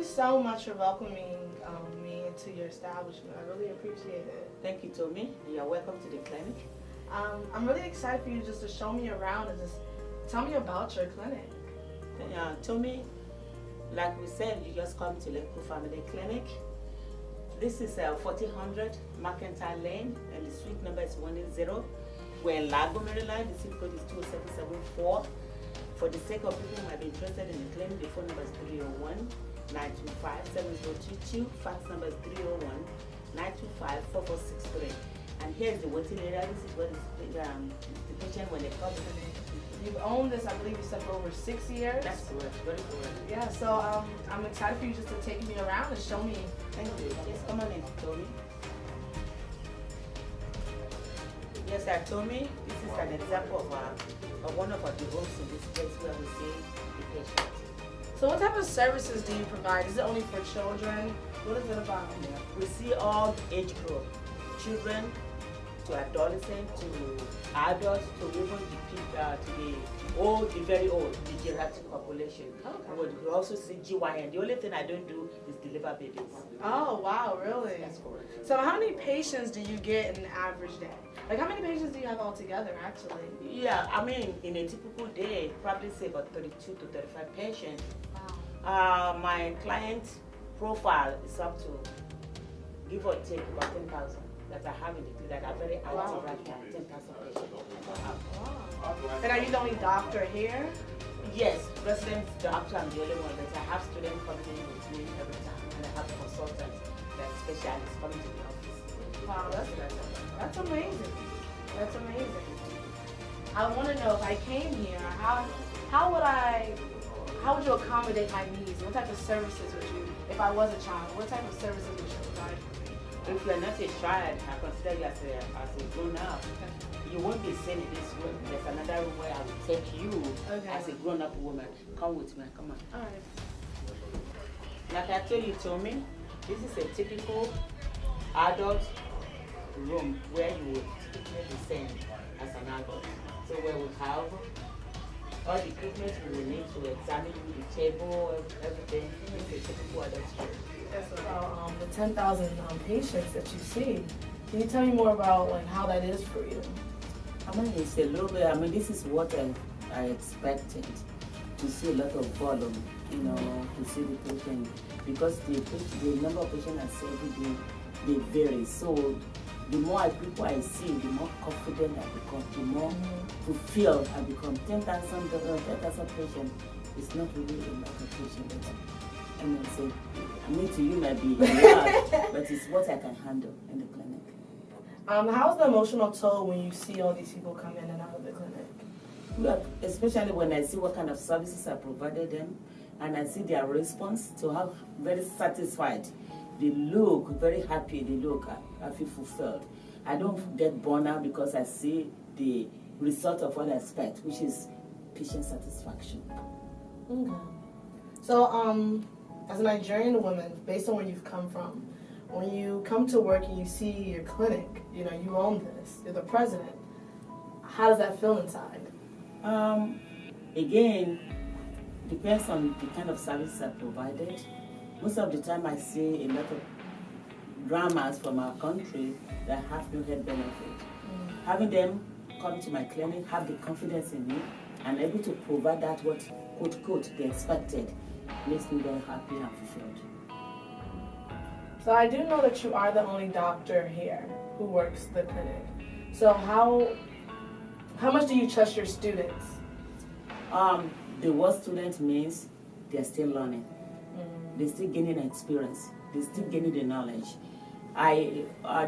so much for welcoming me into your establishment. I really appreciate it. Thank you, Tommy. You are welcome to the clinic. I'm really excited for you just to show me around and just tell me about your clinic. Tommy, like we said, you just come to Lakewood Family Clinic. This is 1400 McIntyre Lane, and the suite number is 180. We're in Lakewood, Maryland. The zip code is 2774. For the sake of people who might be interested in the clinic, the phone number is 301-925-7022. Fax number is 301-925-4463. And here's the waiting area. This is where the patient, when they come in. You've owned this, I believe you said, for over 6 years. That's correct, very correct. Yeah, so I'm excited for you just to take me around and show me. Thank you. Yes, come on in, Tommy. Yes, sir, Tommy. This is an example of one of our rooms in this place where we see the patient. So what type of services do you provide? Is it only for children? What is it about? We see all age group, children to adolescents to adults to even the old, the very old, the geriatric population. Okay. We also see GYN. The only thing I don't do is deliver babies. Oh wow, really? That's correct. So how many patients do you get in an average day? Like how many patients do you have altogether actually? Yeah, I mean in a typical day, probably say about 32 to 35 patients. Wow. My client profile is up to, give or take, about 10,000 that I have in the clinic that are very active right now. 10,000 patients. Wow. And are you the only doctor here? Yes, resident doctor, I'm the only one, but I have students coming in with me every time, and I have consultants, that specialists coming to the office. Wow, that's amazing. That's amazing. I want to know, if I came here, how would you accommodate my needs? What type of services would you, if I was a child, what type of services would you provide for me? If you're not a child, I consider you as a grown-up. You won't be seen in this room. There's another room where I will take you as a grown-up woman. Come with me, come on. All right. Like I told you, Tommy, this is a typical adult room where you would typically be seen as an adult. So where we have all the equipment we will need to examine you, the table, everything. It's a typical adult room. Yes, about the 10,000 patients that you see. Can you tell me more about like how that is for you? I mean, it's a little bit, this is what I expected, to see a lot of volume, to see the patient, because the number of patients I see every day, they vary. So the more people I see, the more confident I become, the more fulfilled I become. 10,000 patients is not really a lot of patients. To you might be a lot, but it's what I can handle in the clinic. How's the emotional toll when you see all these people come in and out of the clinic? Well, especially when I see what kind of services I provided them, and I see their response to how very satisfied they look, very happy they look. I feel fulfilled. I don't get burned out because I see the result of what I expect, which is patient satisfaction. Okay. So, as a Nigerian woman, based on where you've come from, when you come to work and you see your clinic, you own this, you're the president, how does that feel inside? Again, depends on the kind of service I provided. Most of the time I see a lot of dramas from our country that have no health benefit. Having them come to my clinic, have the confidence in me, and able to provide that what, quote, they expected, makes me very happy and fulfilled. So I do know that you are the only doctor here who works the clinic. So how much do you trust your students? The word student means they're still learning. They're still gaining experience. They're still gaining the knowledge.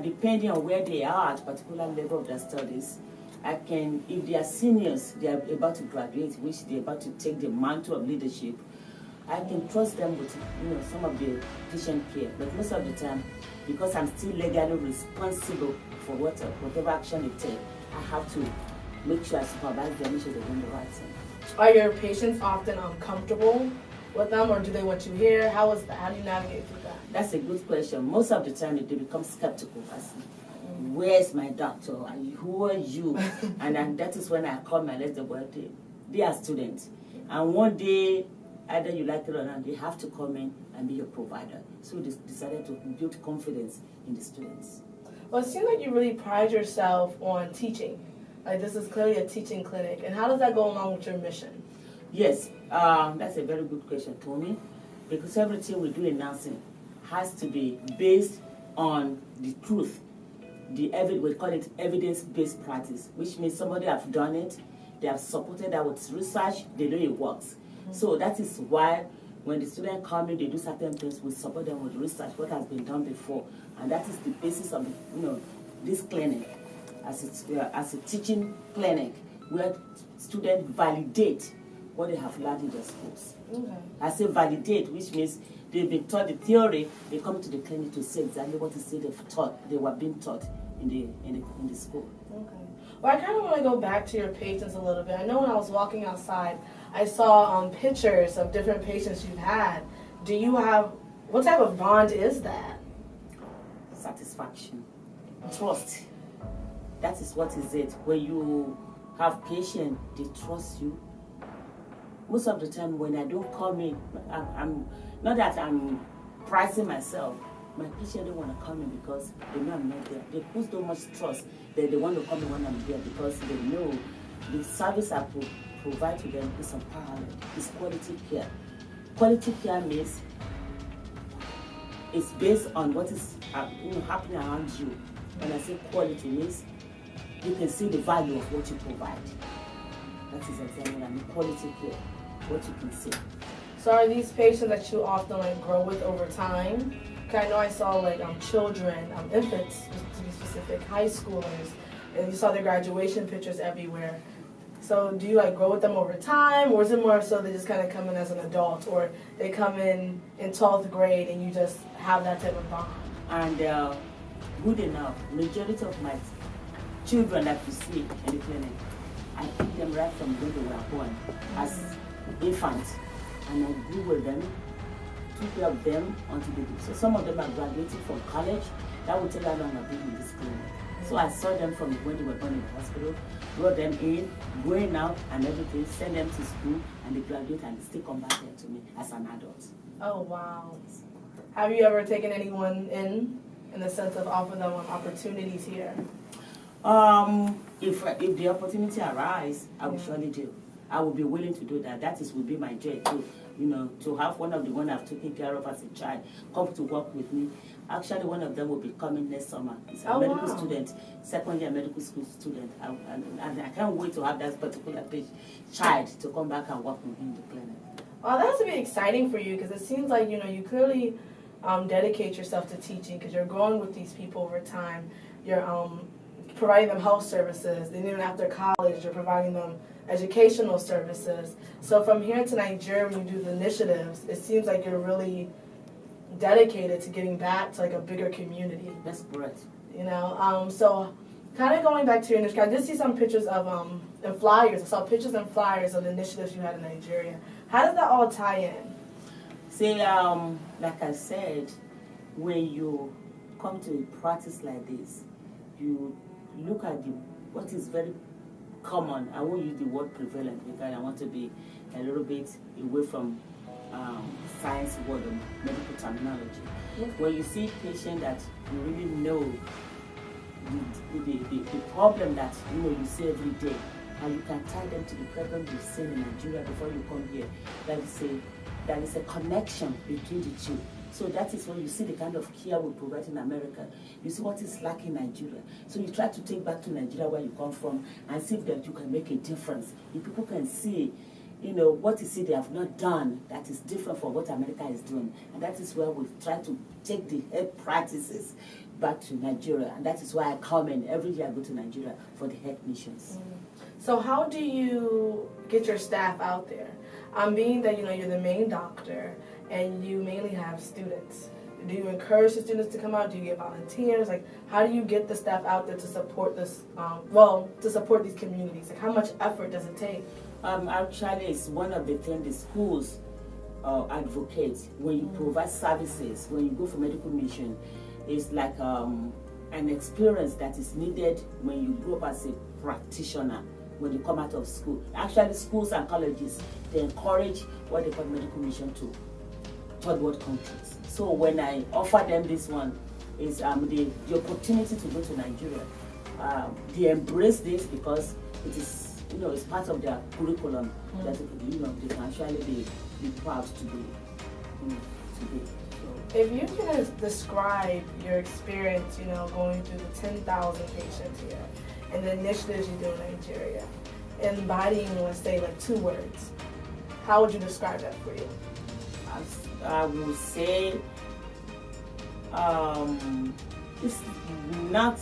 Depending on where they are at particular level of their studies, if they are seniors, they are about to graduate, which they're about to take the mantle of leadership, I can trust them with some of the patient care. But most of the time, because I'm still legally responsible for whatever action they take, I have to make sure I supervise them, make sure they're doing the right thing. Are your patients often uncomfortable with them, or do they want you here? How do you navigate through that? That's a good question. Most of the time, they become skeptical. Where's my doctor? Who are you? And that is when I call my letter. They are students. And one day, either you like it or not, they have to come in and be your provider. So we decided to build confidence in the students. Well, it seems like you really pride yourself on teaching. Like, this is clearly a teaching clinic. And how does that go along with your mission? Yes, that's a very good question, Tony. Because everything we do in nursing has to be based on the truth. We call it evidence-based practice, which means somebody have done it, they have supported that with research, they know it works. So that is why when the students come in, they do certain things, we support them with research, what has been done before. And that is the basis of this clinic as a teaching clinic where students validate what they have learned in their schools. Okay. I say validate, which means they've been taught the theory, they come to the clinic to say exactly what they were being taught in the school. Okay. Well, I kind of want to go back to your patients a little bit. I know when I was walking outside, I saw pictures of different patients you've had. What type of bond is that? Satisfaction, trust. That is what is it. When you have patients, they trust you. Most of the time when I don't come in, I'm not that I'm pricing myself. My patients don't want to come in because they know I'm not there. They put so much trust that they want to come in when I'm there because they know the service I provide to them is unparalleled. It's quality care. Quality care means it's based on what is happening around you. When I say quality, means you can see the value of what you provide. That is exactly what I mean. Quality care, what you can see. So are these patients that you often grow with over time? Because I know I saw children, infants to be specific, high schoolers, and you saw their graduation pictures everywhere. So do you grow with them over time, or is it more so they just kind of come in as an adult, or they come in 12th grade and you just have that type of bond? And good enough, majority of my children that you see in the clinic, I pick them right from when they were born as infants, and I grew with them, took care of them until they did. So some of them are graduating from college. That will tell how long I've been in this clinic. So I saw them from when they were born in the hospital, brought them in, going out and everything, send them to school, and they graduate and they still come back here to me as an adult. Oh, wow. Have you ever taken anyone in the sense of offering them opportunities here? If the opportunity arises, I will surely do. I will be willing to do that. That will be my joy too. To have one of the one I've taken care of as a child come to work with me. Actually, one of them will be coming next summer. He's a medical student, second year medical school student. And I can't wait to have that particular child to come back and work with me in the clinic. Well, that has to be exciting for you because it seems like, you clearly dedicate yourself to teaching because you're growing with these people over time. You're providing them health services. Then even after college, you're providing them educational services. So from here to Nigeria, when you do the initiatives, it seems like you're really dedicated to getting back to a bigger community. That's correct. So kind of going back to your initiative, I did see some pictures of and flyers. I saw pictures and flyers of the initiatives you had in Nigeria. How does that all tie in? See, like I said, when you come to a practice like this, you look at what is very common. I won't use the word prevalent because I want to be a little bit away from science word and medical terminology. When you see a patient that you really know the problem that you see every day, and you can tie them to the problem you've seen in Nigeria before you come here, that is a connection between the two. So that is when you see the kind of care we provide in America. You see what is lacking in Nigeria. So you try to take back to Nigeria where you come from and see that you can make a difference. If people can see, what is it they have not done that is different from what America is doing. And that is where we try to take the health practices back to Nigeria. And that is why I come in. Every year I go to Nigeria for the health missions. So how do you get your staff out there? Being that, you're the main doctor, and you mainly have students. Do you encourage the students to come out? Do you get volunteers? How do you get the staff out there to support this? To support these communities. How much effort does it take? Actually, it's one of the things the schools advocate when you provide services. When you go for medical mission, it's like an experience that is needed when you grow up as a practitioner. when they come out of school. Actually, schools and colleges, they encourage what they call medical mission to third world countries. So when I offer them this one, is the opportunity to go to Nigeria. They embrace this because it is, it's part of their curriculum that they can actually be proud to be. So, if you can describe your experience, going through the 10,000 patients here and the initiatives you do in Nigeria, embodying, let's say, like 2 words, how would you describe that for you? I would say it's not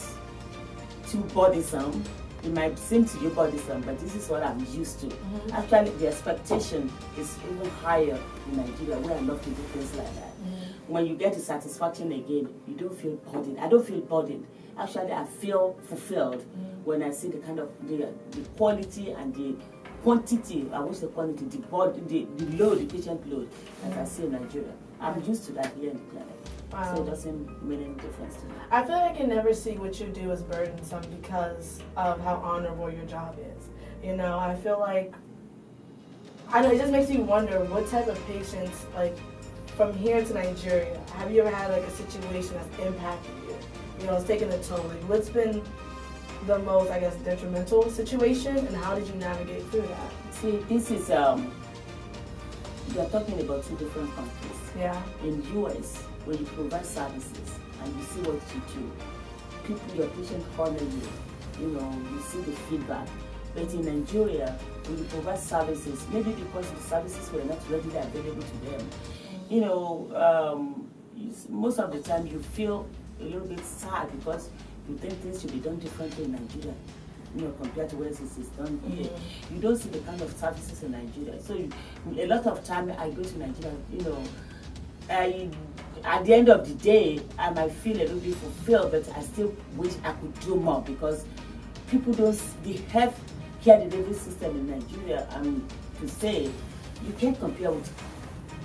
too burdensome. It might seem to you burdensome, but this is what I'm used to. Actually, the expectation is even higher in Nigeria, where I love to do things like that. When you get the satisfaction again, you don't feel burdened. I don't feel burdened. Actually, I feel fulfilled when I see the kind of the quality and the quantity. I wish the quantity, the load, the patient load that I see in Nigeria. I'm used to that here in the clinic. Wow. So it doesn't make any difference to me. I feel like I can never see what you do as burdensome because of how honorable your job is. I feel like, it just makes me wonder what type of patients, like, from here to Nigeria, have you ever had like a situation that's impacted you? It's taken a toll. Like, what's been the most, I guess, detrimental situation, and how did you navigate through that? See, this is, we are talking about 2 different countries. Yeah. In US, when you provide services and you see what you do, your patient honor you, you see the feedback. But in Nigeria, when you provide services, maybe because the services were not readily available to them, most of the time you feel a little bit sad because you think things should be done differently in Nigeria, compared to where this is done here. You don't see the kind of services in Nigeria. So a lot of time I go to Nigeria, at the end of the day, I might feel a little bit fulfilled, but I still wish I could do more because people don't, the health care delivery system in Nigeria, to say, you can't compare with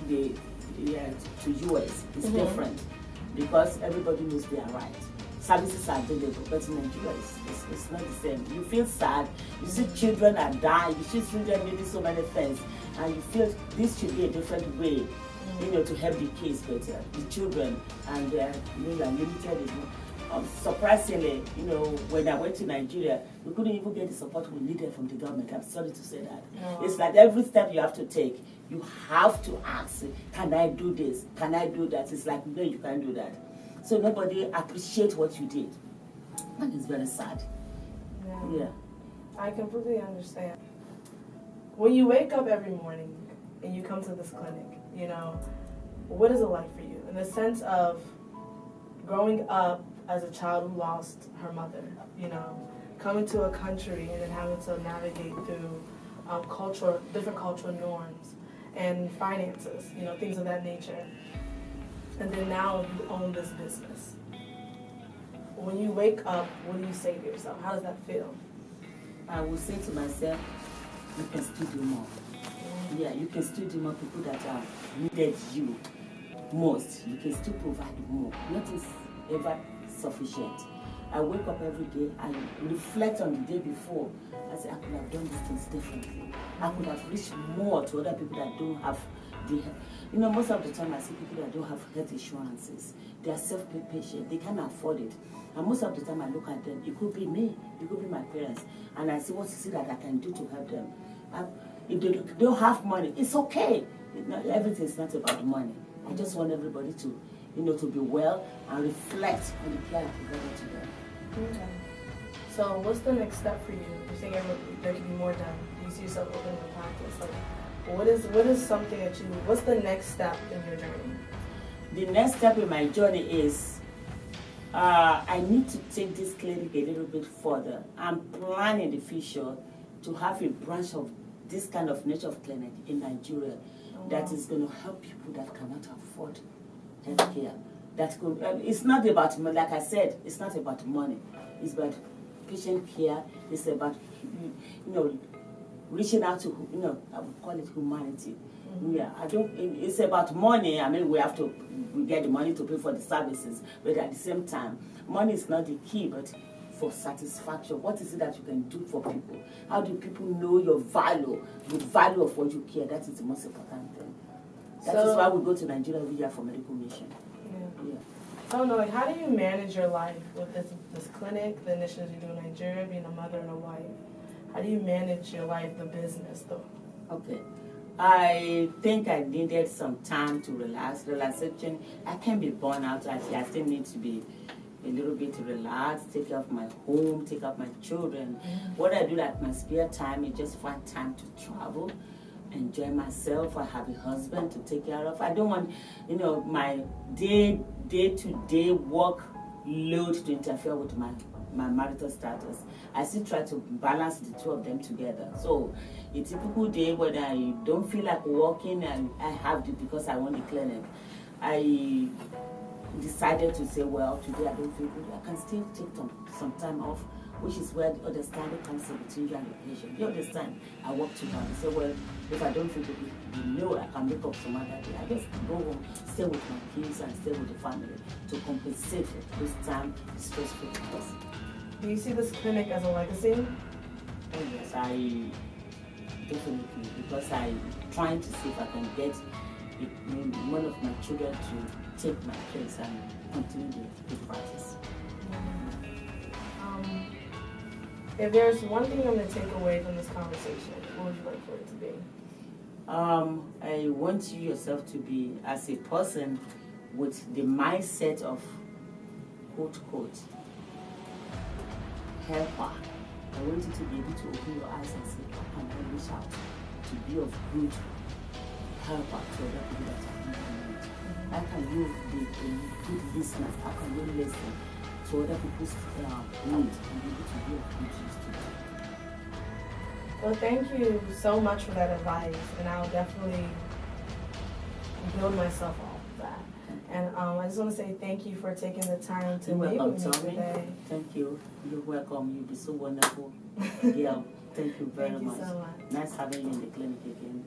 to US. It's different because everybody knows they are right. Services are available, but in Nigeria, it's not the same. You feel sad, you see children are dying, you see children needing so many things, and you feel this should be a different way, to help the kids better, the children, and they're limited. Surprisingly, when I went to Nigeria, we couldn't even get the support we needed from the government. I'm sorry to say that. No. It's like every step you have to take, you have to ask, can I do this? Can I do that? It's like, no, you can't do that. So nobody appreciates what you did. And it's very sad. Yeah. I completely understand. When you wake up every morning and you come to this clinic, what is it like for you? In the sense of growing up as a child who lost her mother, coming to a country and then having to navigate through different cultural norms and finances, things of that nature. And then now you own this business. When you wake up, what do you say to yourself? How does that feel? I will say to myself, you can still do more. Yeah, you can still do more. People that have needed you most, you can still provide more. Nothing's ever sufficient. I wake up every day, I reflect on the day before. I say, I could have done these things differently. I could have reached more to other people that don't have most of the time I see people that don't have health insurances. They are self-paid patients. They can't afford it. And most of the time I look at them, it could be me, it could be my parents. And I see what is it that I can do to help them. If they don't have money, it's okay. Everything is not about money. I just want everybody to, to be well and reflect on the care I provided to them. Okay. So what's the next step for you? You think there can be more done? Do you see yourself opening a practice? What is something that what's the next step in your journey? The next step in my journey is I need to take this clinic a little bit further. I'm planning in the future to have a branch of this kind of nature of clinic in Nigeria that is going to help people that cannot afford health care. It's not about money, like I said, it's not about money. It's about patient care. It's about, reaching out to, I would call it humanity. Yeah, it's about money. We get the money to pay for the services, but at the same time, money is not the key, but for satisfaction. What is it that you can do for people? How do people know your value, the value of what you care? That is the most important thing. That is why we go to Nigeria every year for medical mission. Yeah. I don't know, like, how do you manage your life with this clinic, the initiatives you do in Nigeria, being a mother and a wife? How do you manage your life, the business, though? Okay. I think I needed some time to relax. Relaxation, I can't be born out. I still need to be a little bit relaxed, take care of my home, take care of my children. What I do at my spare time is just find time to travel, enjoy myself. I have a husband to take care of. I don't want, my day-to-day work load to interfere with my marital status. I still try to balance the two of them together. So a typical day when I don't feel like working and I have to because I want the clinic, I decided to say, well, today I don't feel good. I can still take some time off, which is where the understanding comes in between you and the patient. You understand? I work together. I say, well, if I don't feel good, I can make up some other day. I just go home, stay with my kids and stay with the family to compensate for this time, stressful person. Do you see this clinic as a legacy? Oh, yes, I definitely, because I'm trying to see if I can get one of my children to take my place and continue the practice. If there's one thing I'm going to take away from this conversation, what would you like for it to be? I want you yourself to be, as a person, with the mindset of, quote, quote, helper. I want you to be able to open your eyes and say, how can I reach out to be of good helper to other people that are in need? How can you be a good listener? How can you listen to other people's needs and be able to be of good use to them? Well, thank you so much for that advice, and I'll definitely build myself off of that. And I just want to say thank you for taking the time to meet with me today. Thank you. You're welcome. You'll be so wonderful. Yeah, thank you very much. Thank you so much. Nice having you in the clinic again.